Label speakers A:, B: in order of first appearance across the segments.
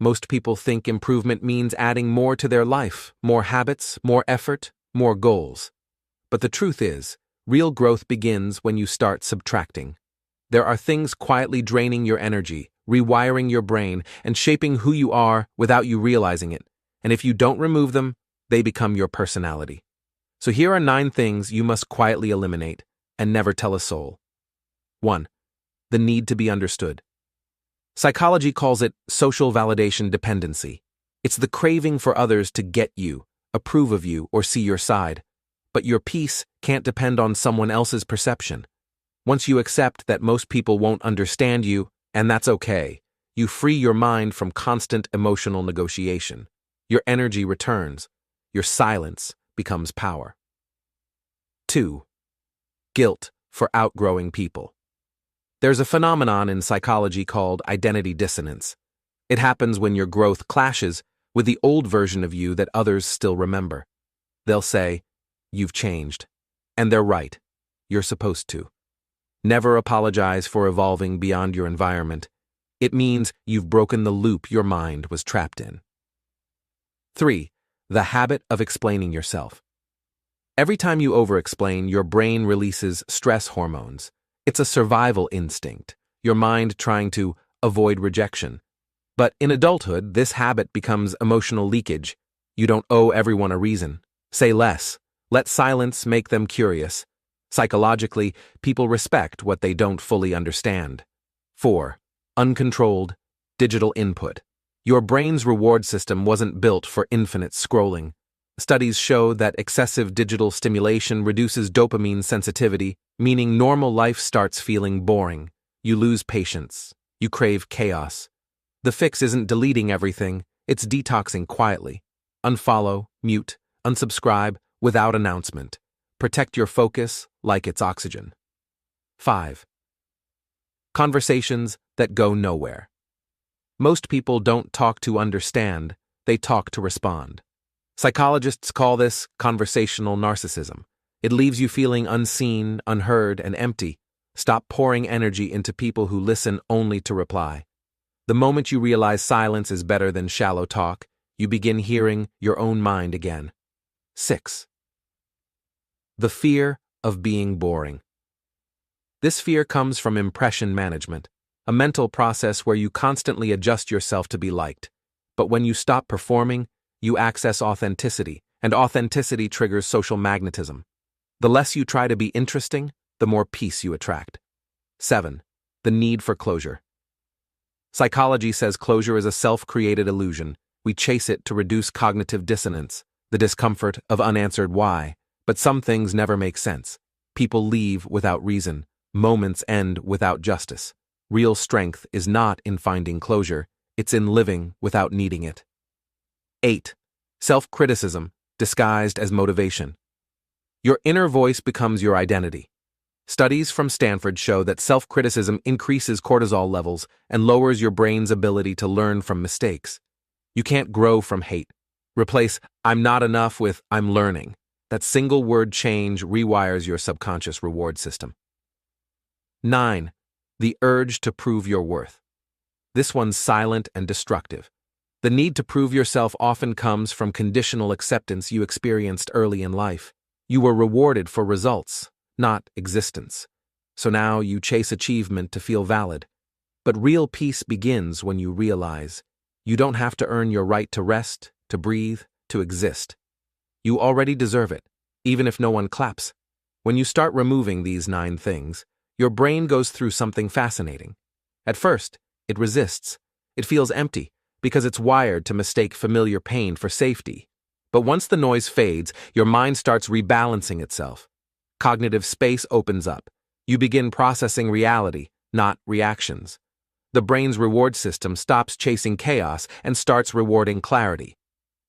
A: Most people think improvement means adding more to their life, more habits, more effort, more goals. But the truth is, real growth begins when you start subtracting. There are things quietly draining your energy, rewiring your brain, and shaping who you are without you realizing it. And if you don't remove them, they become your personality. So here are 9 things you must quietly eliminate and never tell a soul. 1. The need to be understood. Psychology calls it social validation dependency. It's the craving for others to get you, approve of you, or see your side. But your peace can't depend on someone else's perception. Once you accept that most people won't understand you, and that's okay, you free your mind from constant emotional negotiation. Your energy returns. Your silence becomes power. 2. Guilt for outgrowing people. There's a phenomenon in psychology called identity dissonance. It happens when your growth clashes with the old version of you that others still remember. They'll say, "You've changed." And they're right. You're supposed to. Never apologize for evolving beyond your environment. It means you've broken the loop your mind was trapped in. 3. The habit of explaining yourself. Every time you over-explain, your brain releases stress hormones. It's a survival instinct, your mind trying to avoid rejection. But in adulthood, this habit becomes emotional leakage. You don't owe everyone a reason. Say less. Let silence make them curious. Psychologically, people respect what they don't fully understand. 4. Uncontrolled digital input. Your brain's reward system wasn't built for infinite scrolling. Studies show that excessive digital stimulation reduces dopamine sensitivity, meaning normal life starts feeling boring. You lose patience. You crave chaos. The fix isn't deleting everything, it's detoxing quietly. Unfollow, mute, unsubscribe without announcement. Protect your focus like it's oxygen. 5. Conversations that go nowhere. Most people don't talk to understand, they talk to respond. Psychologists call this conversational narcissism. It leaves you feeling unseen, unheard, and empty. Stop pouring energy into people who listen only to reply. The moment you realize silence is better than shallow talk, you begin hearing your own mind again. 6. The fear of being boring. This fear comes from impression management, a mental process where you constantly adjust yourself to be liked. But when you stop performing, you access authenticity, and authenticity triggers social magnetism. The less you try to be interesting, the more peace you attract. 7. The need for closure. Psychology says closure is a self-created illusion. We chase it to reduce cognitive dissonance, the discomfort of unanswered why. But some things never make sense. People leave without reason. Moments end without justice. Real strength is not in finding closure, it's in living without needing it. 8. Self-criticism, disguised as motivation. Your inner voice becomes your identity. Studies from Stanford show that self-criticism increases cortisol levels and lowers your brain's ability to learn from mistakes. You can't grow from hate. Replace "I'm not enough" with "I'm learning." That single word change rewires your subconscious reward system. 9. The urge to prove your worth. This one's silent and destructive. The need to prove yourself often comes from conditional acceptance you experienced early in life. You were rewarded for results, not existence. So now you chase achievement to feel valid. But real peace begins when you realize you don't have to earn your right to rest, to breathe, to exist. You already deserve it, even if no one claps. When you start removing these 9 things, your brain goes through something fascinating. At first, it resists. It feels empty, because it's wired to mistake familiar pain for safety. But once the noise fades, your mind starts rebalancing itself. Cognitive space opens up. You begin processing reality, not reactions. The brain's reward system stops chasing chaos and starts rewarding clarity.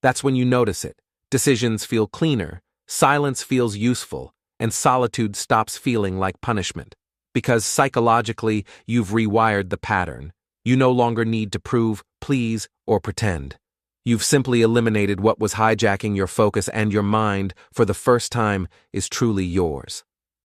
A: That's when you notice it. Decisions feel cleaner, silence feels useful, and solitude stops feeling like punishment. Because psychologically, you've rewired the pattern. You no longer need to prove, please, or pretend. You've simply eliminated what was hijacking your focus, and your mind, for the first time, is truly yours.